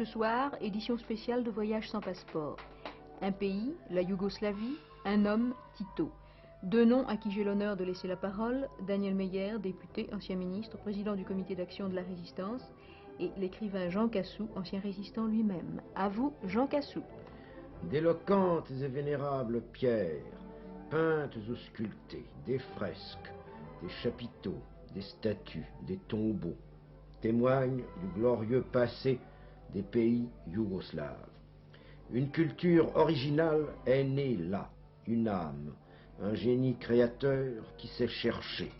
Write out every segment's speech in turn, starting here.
Ce soir, édition spéciale de Voyage sans passeport. Un pays, la Yougoslavie, un homme, Tito. Deux noms à qui j'ai l'honneur de laisser la parole, Daniel Meyer, député, ancien ministre, président du comité d'action de la résistance, et l'écrivain Jean Cassou, ancien résistant lui-même. À vous, Jean Cassou. D'éloquentes et vénérables pierres, peintes ou sculptées, des fresques, des chapiteaux, des statues, des tombeaux, témoignent du glorieux passé des pays yougoslaves. Une culture originale est née là, une âme, un génie créateur qui s'est cherché,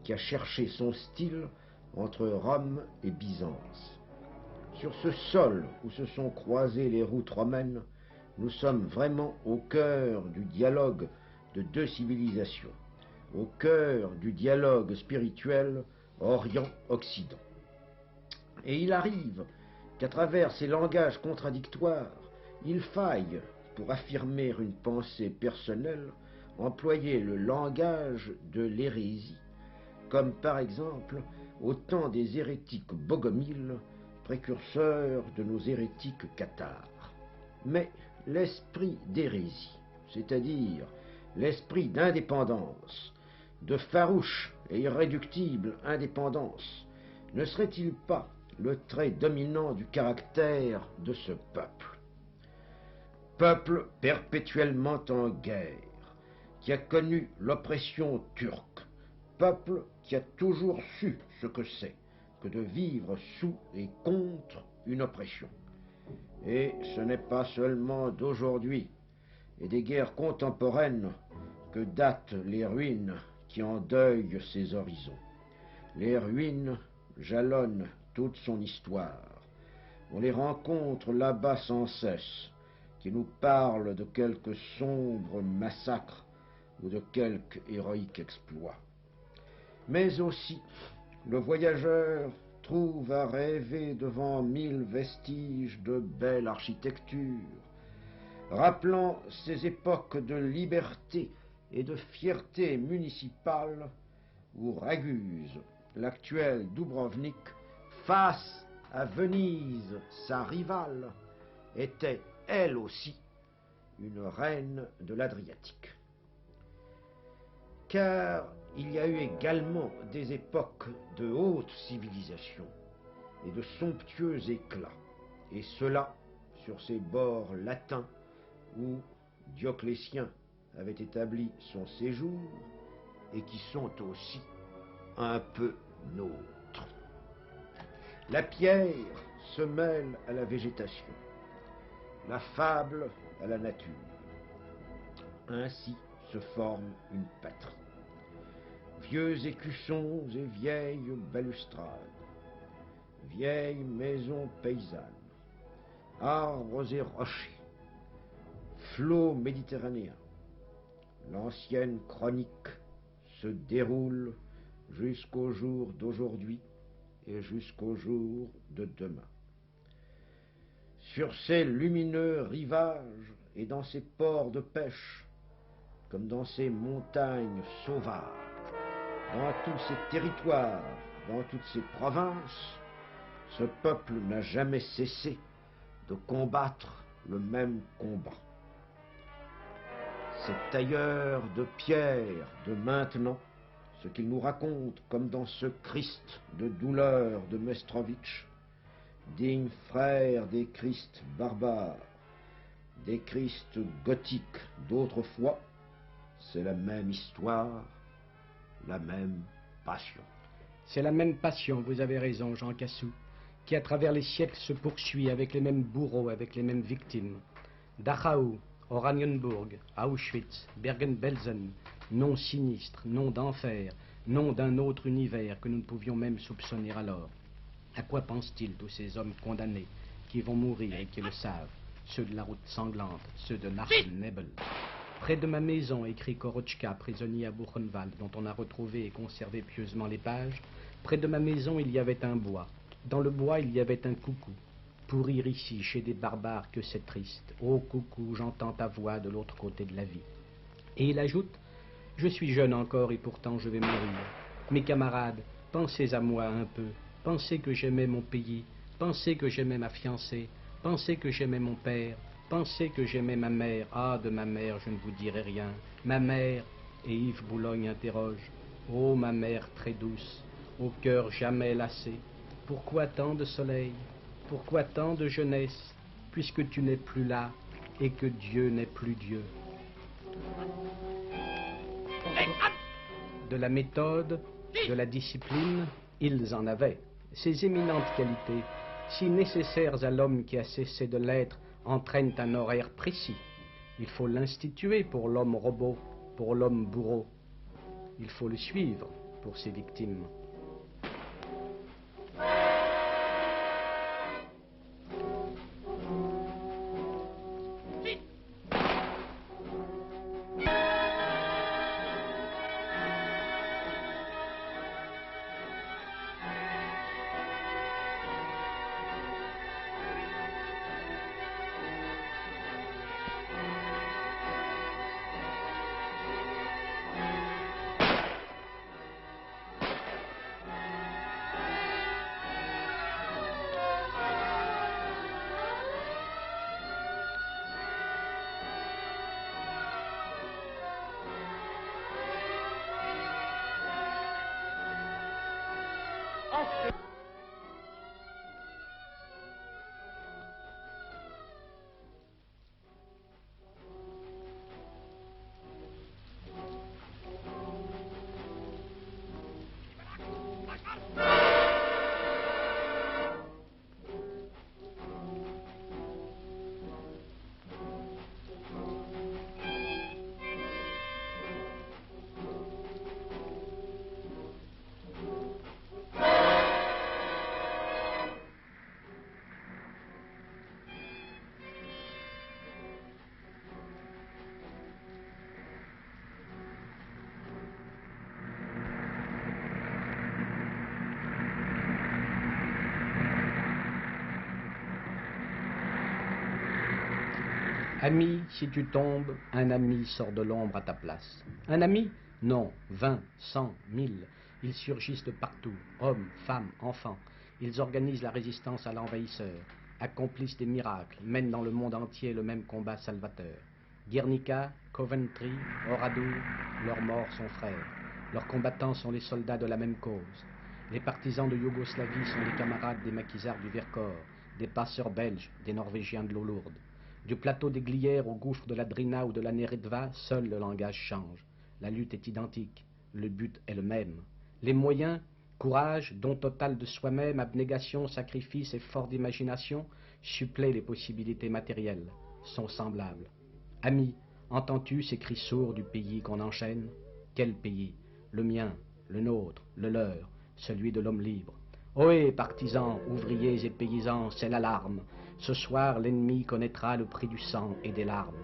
qui a cherché son style entre Rome et Byzance. Sur ce sol où se sont croisées les routes romaines, nous sommes vraiment au cœur du dialogue de deux civilisations, au cœur du dialogue spirituel Orient-Occident. Et il arrive qu'à travers ces langages contradictoires, il faille, pour affirmer une pensée personnelle, employer le langage de l'hérésie, comme par exemple au temps des hérétiques bogomiles, précurseurs de nos hérétiques cathares. Mais l'esprit d'hérésie, c'est-à-dire l'esprit d'indépendance, de farouche et irréductible indépendance, ne serait-il pas le trait dominant du caractère de ce peuple? Peuple perpétuellement en guerre, qui a connu l'oppression turque, peuple qui a toujours su ce que c'est que de vivre sous et contre une oppression. Et ce n'est pas seulement d'aujourd'hui et des guerres contemporaines que datent les ruines qui endeuillent ces horizons. Les ruines jalonnent toute son histoire. On les rencontre là-bas sans cesse, qui nous parlent de quelque sombre massacre ou de quelque héroïque exploit. Mais aussi, le voyageur trouve à rêver devant 1000 vestiges de belle architecture, rappelant ces époques de liberté et de fierté municipale où Raguse, l'actuel Dubrovnik, face à Venise, sa rivale, était elle aussi une reine de l'Adriatique. Car il y a eu également des époques de haute civilisation et de somptueux éclat, et cela sur ces bords latins où Dioclétien avait établi son séjour et qui sont aussi un peu nôtres. La pierre se mêle à la végétation, la fable à la nature. Ainsi se forme une patrie. Vieux écussons et vieilles balustrades, vieilles maisons paysannes, arbres et rochers, flots méditerranéens. L'ancienne chronique se déroule jusqu'au jour d'aujourd'hui et jusqu'au jour de demain. Sur ces lumineux rivages et dans ces ports de pêche, comme dans ces montagnes sauvages, dans tous ces territoires, dans toutes ces provinces, ce peuple n'a jamais cessé de combattre le même combat. Ces tailleurs de pierre de maintenant, ce qu'ils nous racontent comme dans ce Christ de douleur de Mestrovitch, digne frère des Christs barbares, des Christs gothiques d'autrefois, c'est la même histoire, la même passion. C'est la même passion, vous avez raison, Jean Cassou, qui à travers les siècles se poursuit avec les mêmes bourreaux, avec les mêmes victimes. Dachau, Oranienburg, Auschwitz, Bergen-Belsen, nom sinistre, nom d'enfer, nom d'un autre univers que nous ne pouvions même soupçonner alors. À quoi pensent-ils tous ces hommes condamnés qui vont mourir et qui le savent, ceux de la route sanglante, ceux de Nachennebel? Près de ma maison, écrit Korochka, prisonnier à Buchenwald, dont on a retrouvé et conservé pieusement les pages, près de ma maison il y avait un bois. Dans le bois il y avait un coucou. Pourrir ici, chez des barbares, que c'est triste. Ô coucou, j'entends ta voix de l'autre côté de la vie. Et il ajoute, je suis jeune encore et pourtant je vais mourir. Mes camarades, pensez à moi un peu. Pensez que j'aimais mon pays. Pensez que j'aimais ma fiancée. Pensez que j'aimais mon père, pensez que j'aimais ma mère. Ah, de ma mère, je ne vous dirai rien. Ma mère, et Yves Boulogne interroge. Oh, ma mère très douce, au cœur jamais lassé, pourquoi tant de soleil, pourquoi tant de jeunesse, puisque tu n'es plus là et que Dieu n'est plus Dieu. De la méthode, de la discipline, ils en avaient. Ces éminentes qualités, si nécessaires à l'homme qui a cessé de l'être, entraînent un horaire précis. Il faut l'instituer pour l'homme robot, pour l'homme bourreau. Il faut le suivre pour ses victimes. Ami, si tu tombes, un ami sort de l'ombre à ta place. Un ami? Non, 20, 100, 1000. Ils surgissent de partout, hommes, femmes, enfants. Ils organisent la résistance à l'envahisseur, accomplissent des miracles, mènent dans le monde entier le même combat salvateur. Guernica, Coventry, Oradour, leurs morts sont frères. Leurs combattants sont les soldats de la même cause. Les partisans de Yougoslavie sont les camarades des maquisards du Vercors, des passeurs belges, des Norvégiens de l'eau lourde. Du plateau des Glières au gouffre de la Drina ou de la Neretva, seul le langage change. La lutte est identique, le but est le même. Les moyens, courage, don total de soi-même, abnégation, sacrifice, effort d'imagination, suppléent les possibilités matérielles, sont semblables. Ami, entends-tu ces cris sourds du pays qu'on enchaîne? Quel pays? Le mien, le nôtre, le leur, celui de l'homme libre. Ohé, partisans, ouvriers et paysans, c'est l'alarme. Ce soir, l'ennemi connaîtra le prix du sang et des larmes.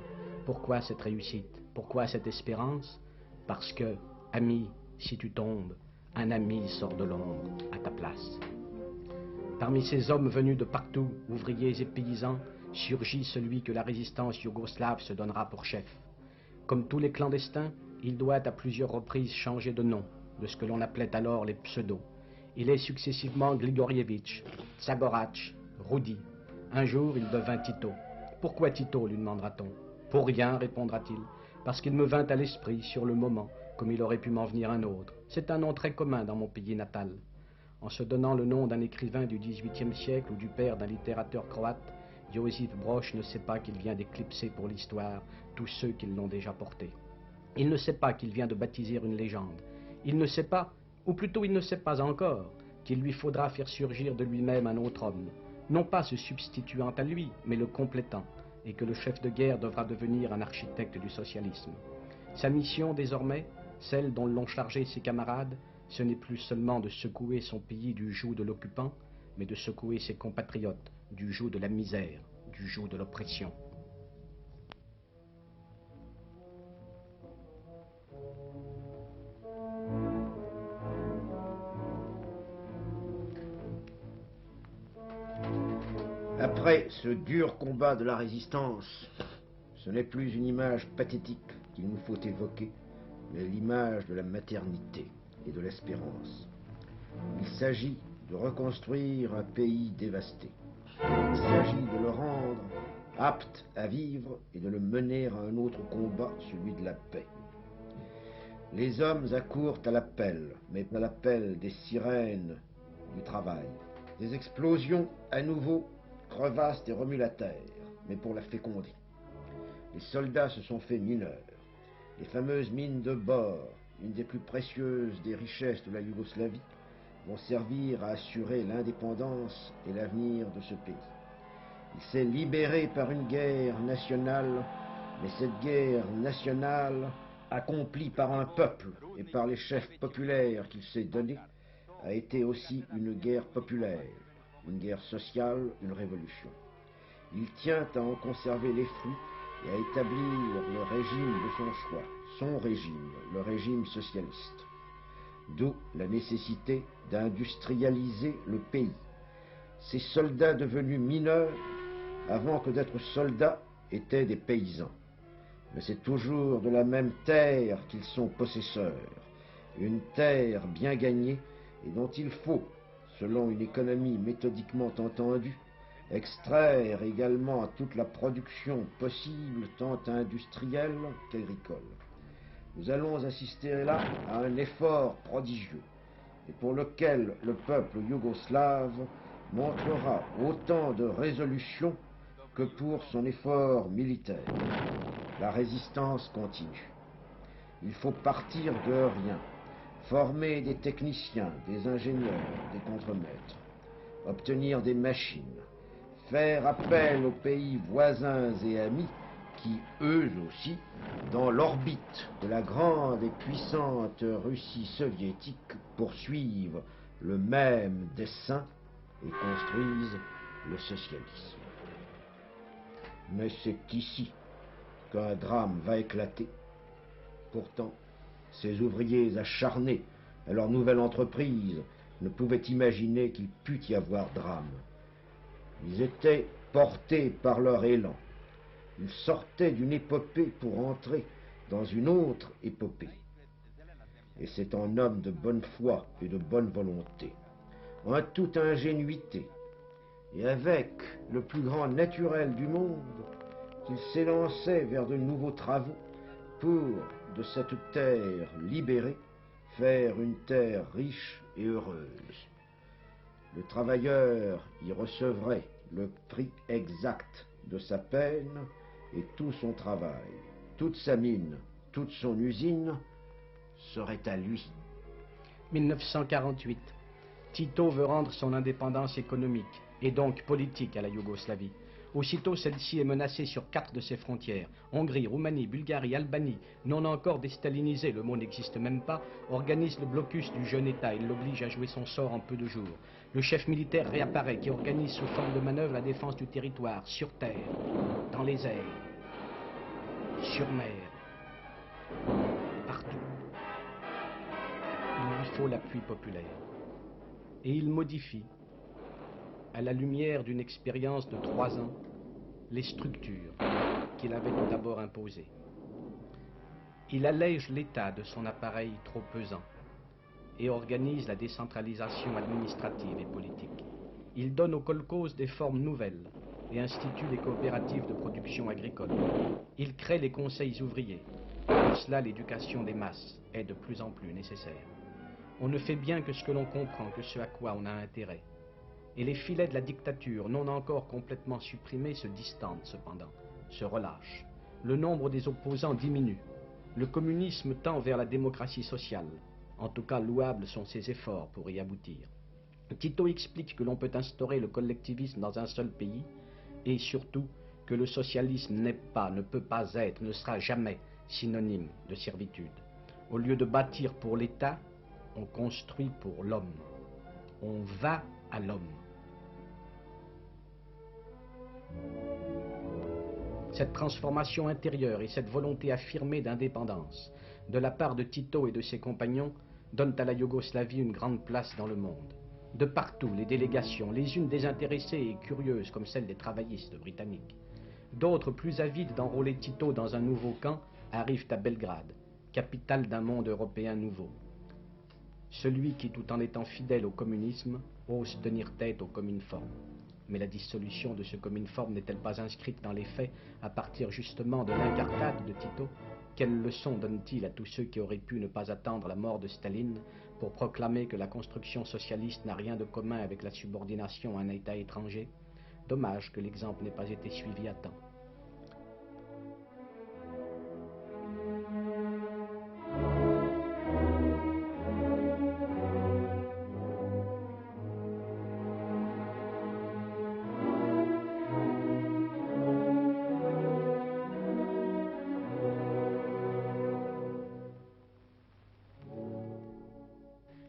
Pourquoi cette réussite? Pourquoi cette espérance? Parce que, ami, si tu tombes, un ami sort de l'ombre à ta place. Parmi ces hommes venus de partout, ouvriers et paysans, surgit celui que la résistance yougoslave se donnera pour chef. Comme tous les clandestins, il doit à plusieurs reprises changer de nom, de ce que l'on appelait alors les pseudos. Il est successivement Grigorievitch, Tsagorac, Rudi. Un jour, il devint Tito. Pourquoi Tito, lui demandera-t-on? Pour rien, répondra-t-il, parce qu'il me vint à l'esprit sur le moment, comme il aurait pu m'en venir un autre. C'est un nom très commun dans mon pays natal. En se donnant le nom d'un écrivain du XVIIIe siècle ou du père d'un littérateur croate, Josip Broz ne sait pas qu'il vient d'éclipser pour l'histoire tous ceux qui l'ont déjà porté. Il ne sait pas qu'il vient de baptiser une légende. Il ne sait pas, ou plutôt il ne sait pas encore, qu'il lui faudra faire surgir de lui-même un autre homme, non pas se substituant à lui, mais le complétant, et que le chef de guerre devra devenir un architecte du socialisme. Sa mission désormais, celle dont l'ont chargé ses camarades, ce n'est plus seulement de secouer son pays du joug de l'occupant, mais de secouer ses compatriotes du joug de la misère, du joug de l'oppression. Après ce dur combat de la résistance, ce n'est plus une image pathétique qu'il nous faut évoquer, mais l'image de la maternité et de l'espérance. Il s'agit de reconstruire un pays dévasté. Il s'agit de le rendre apte à vivre et de le mener à un autre combat, celui de la paix. Les hommes accourent à l'appel, mais à l'appel des sirènes du travail. Des explosions, à nouveau, crevassent et remuent la terre, mais pour la féconder. Les soldats se sont faits mineurs. Les fameuses mines de bore, une des plus précieuses des richesses de la Yougoslavie, vont servir à assurer l'indépendance et l'avenir de ce pays. Il s'est libéré par une guerre nationale, mais cette guerre nationale, accomplie par un peuple et par les chefs populaires qu'il s'est donnés, a été aussi une guerre populaire, une guerre sociale, une révolution. Il tient à en conserver les fruits et à établir le régime de son choix, son régime, le régime socialiste. D'où la nécessité d'industrialiser le pays. Ces soldats devenus mineurs, avant que d'être soldats, étaient des paysans. Mais c'est toujours de la même terre qu'ils sont possesseurs, une terre bien gagnée et dont il faut, selon une économie méthodiquement entendue, extraire également toute la production possible, tant industrielle qu'agricole. Nous allons assister là à un effort prodigieux, et pour lequel le peuple yougoslave montrera autant de résolution que pour son effort militaire. La résistance continue. Il faut partir de rien, former des techniciens, des ingénieurs, des contremaîtres, obtenir des machines, faire appel aux pays voisins et amis qui, eux aussi, dans l'orbite de la grande et puissante Russie soviétique, poursuivent le même dessein et construisent le socialisme. Mais c'est ici qu'un drame va éclater. Pourtant, ces ouvriers acharnés à leur nouvelle entreprise ne pouvaient imaginer qu'il pût y avoir drame. Ils étaient portés par leur élan. Ils sortaient d'une épopée pour entrer dans une autre épopée. Et c'est en homme de bonne foi et de bonne volonté, en toute ingénuité, et avec le plus grand naturel du monde, qu'il s'élançait vers de nouveaux travaux pour, de cette terre libérée, faire une terre riche et heureuse. Le travailleur y recevrait le prix exact de sa peine et tout son travail, toute sa mine, toute son usine serait à lui. 1948. Tito veut rendre son indépendance économique et donc politique à la Yougoslavie. Aussitôt, celle-ci est menacée sur 4 de ses frontières. Hongrie, Roumanie, Bulgarie, Albanie, non encore déstalinisée, le mot n'existe même pas, organise le blocus du jeune État et l'oblige à jouer son sort en peu de jours. Le chef militaire réapparaît qui organise sous forme de manœuvre la défense du territoire, sur terre, dans les airs, sur mer, partout. Il lui faut l'appui populaire. Et il modifie, à la lumière d'une expérience de 3 ans, les structures qu'il avait tout d'abord imposées. Il allège l'État de son appareil trop pesant et organise la décentralisation administrative et politique. Il donne aux kolkhozes des formes nouvelles et institue des coopératives de production agricole. Il crée les conseils ouvriers. Pour cela, l'éducation des masses est de plus en plus nécessaire. On ne fait bien que ce que l'on comprend, que ce à quoi on a intérêt. Et les filets de la dictature, non encore complètement supprimés, se distendent cependant, se relâchent. Le nombre des opposants diminue. Le communisme tend vers la démocratie sociale. En tout cas, louables sont ses efforts pour y aboutir. Tito explique que l'on peut instaurer le collectivisme dans un seul pays et surtout que le socialisme n'est pas, ne peut pas être, ne sera jamais synonyme de servitude. Au lieu de bâtir pour l'État, on construit pour l'homme. On va à l'homme. Cette transformation intérieure et cette volonté affirmée d'indépendance de la part de Tito et de ses compagnons donnent à la Yougoslavie une grande place dans le monde. De partout, les délégations, les unes désintéressées et curieuses comme celle des travaillistes britanniques, d'autres plus avides d'enrôler Tito dans un nouveau camp, arrivent à Belgrade, capitale d'un monde européen nouveau. Celui qui, tout en étant fidèle au communisme, ose tenir tête au Cominform. Mais la dissolution de ce Cominform n'est-elle pas inscrite dans les faits à partir justement de l'incartade de Tito? Quelle leçon donne-t-il à tous ceux qui auraient pu ne pas attendre la mort de Staline pour proclamer que la construction socialiste n'a rien de commun avec la subordination à un État étranger? Dommage que l'exemple n'ait pas été suivi à temps.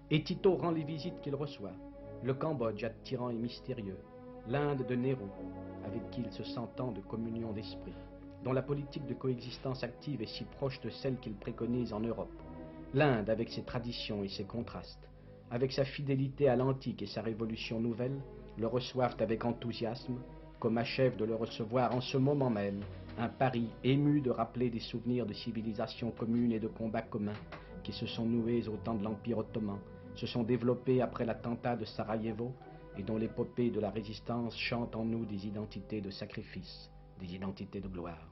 Et Tito rend les visites qu'il reçoit. Le Cambodge attirant et mystérieux, l'Inde de Nehru, avec qui il se sent tant de communion d'esprit, dont la politique de coexistence active est si proche de celle qu'il préconise en Europe. L'Inde avec ses traditions et ses contrastes, avec sa fidélité à l'antique et sa révolution nouvelle, le reçoivent avec enthousiasme, comme achève de le recevoir en ce moment même un Paris ému de rappeler des souvenirs de civilisations communes et de combats communs qui se sont noués au temps de l'Empire ottoman, se sont développés après l'attentat de Sarajevo et dont l'épopée de la résistance chante en nous des identités de sacrifice, des identités de gloire.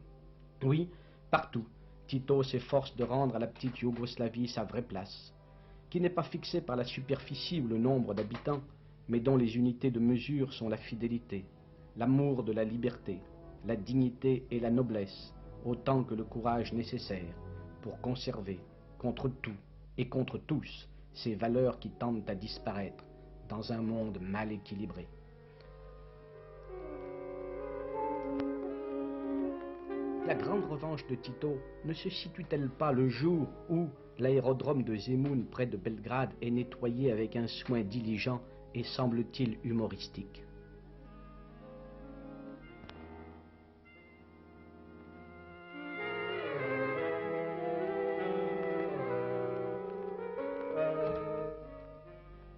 Oui, partout, Tito s'efforce de rendre à la petite Yougoslavie sa vraie place, qui n'est pas fixée par la superficie ou le nombre d'habitants, mais dont les unités de mesure sont la fidélité, l'amour de la liberté, la dignité et la noblesse, autant que le courage nécessaire pour conserver, contre tout et contre tous, ces valeurs qui tendent à disparaître dans un monde mal équilibré. La grande revanche de Tito ne se situe-t-elle pas le jour où l'aérodrome de Zemun près de Belgrade est nettoyé avec un soin diligent et semble-t-il humoristique?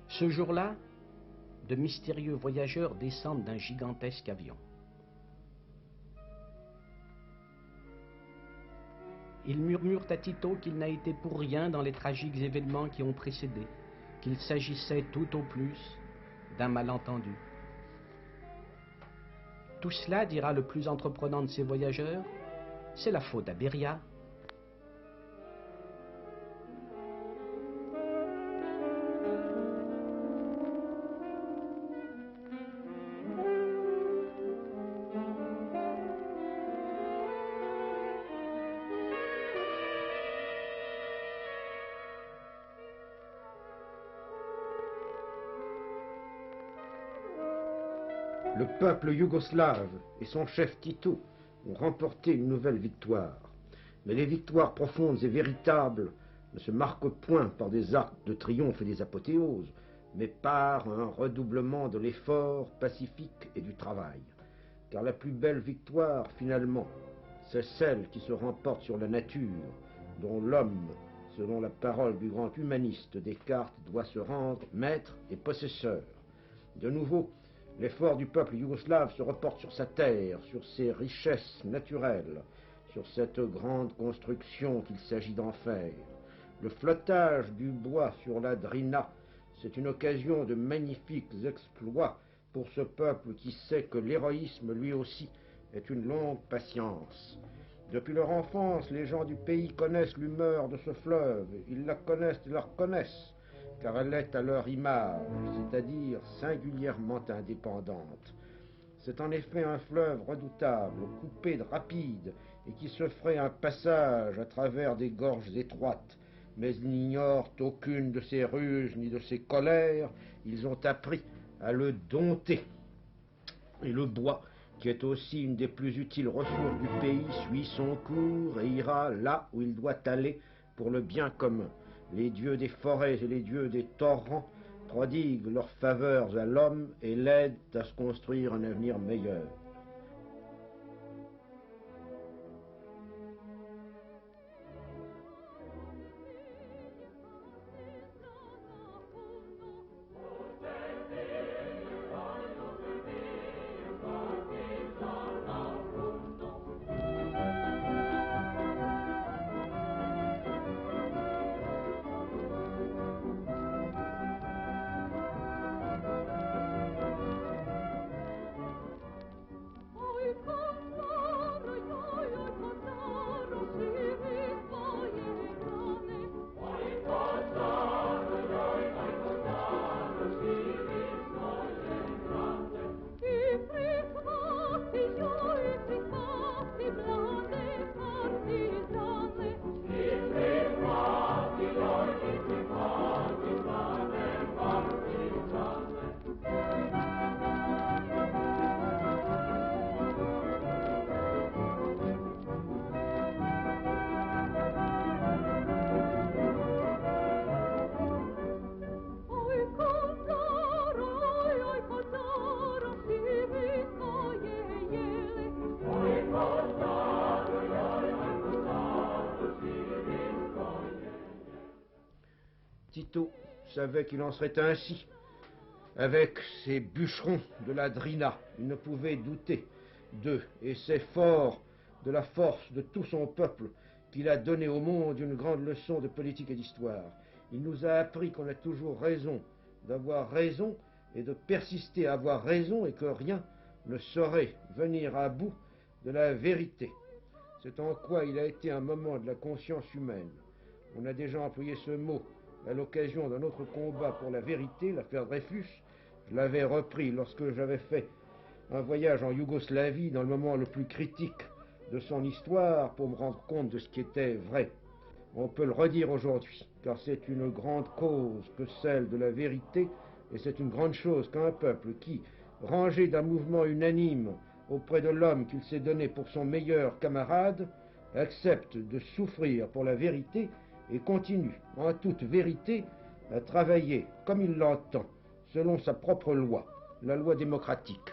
Ce jour-là, de mystérieux voyageurs descendent d'un gigantesque avion. Ils murmurent à Tito qu'il n'a été pour rien dans les tragiques événements qui ont précédé, qu'il s'agissait tout au plus d'un malentendu. Tout cela, dira le plus entreprenant de ces voyageurs, c'est la faute à Beria. Le peuple yougoslave et son chef Tito ont remporté une nouvelle victoire. Mais les victoires profondes et véritables ne se marquent point par des actes de triomphe et des apothéoses, mais par un redoublement de l'effort pacifique et du travail. Car la plus belle victoire, finalement, c'est celle qui se remporte sur la nature, dont l'homme, selon la parole du grand humaniste Descartes, doit se rendre maître et possesseur. De nouveau, l'effort du peuple yougoslave se reporte sur sa terre, sur ses richesses naturelles, sur cette grande construction qu'il s'agit d'en faire. Le flottage du bois sur la Drina, c'est une occasion de magnifiques exploits pour ce peuple qui sait que l'héroïsme, lui aussi, est une longue patience. Depuis leur enfance, les gens du pays connaissent l'humeur de ce fleuve, ils la connaissent et la reconnaissent, car elle est à leur image, c'est-à-dire singulièrement indépendante. C'est en effet un fleuve redoutable, coupé de rapides, et qui se ferait un passage à travers des gorges étroites, mais ils n'ignorent aucune de ses ruses ni de ses colères, ils ont appris à le dompter. Et le bois, qui est aussi une des plus utiles ressources du pays, suit son cours et ira là où il doit aller pour le bien commun. Les dieux des forêts et les dieux des torrents prodiguent leurs faveurs à l'homme et l'aident à se construire un avenir meilleur. savait qu'il en serait ainsi. Avec ces bûcherons de la Drina, il ne pouvait douter d'eux, et c'est fort de la force de tout son peuple qu'il a donné au monde une grande leçon de politique et d'histoire. Il nous a appris qu'on a toujours raison d'avoir raison et de persister à avoir raison et que rien ne saurait venir à bout de la vérité. C'est en quoi il a été un moment de la conscience humaine. On a déjà employé ce mot à l'occasion d'un autre combat pour la vérité, l'affaire Dreyfus. Je l'avais repris lorsque j'avais fait un voyage en Yougoslavie dans le moment le plus critique de son histoire pour me rendre compte de ce qui était vrai. On peut le redire aujourd'hui, car c'est une grande cause que celle de la vérité, et c'est une grande chose qu'un peuple qui, rangé d'un mouvement unanime auprès de l'homme qu'il s'est donné pour son meilleur camarade, accepte de souffrir pour la vérité et continue, en toute vérité, à travailler comme il l'entend, selon sa propre loi, la loi démocratique.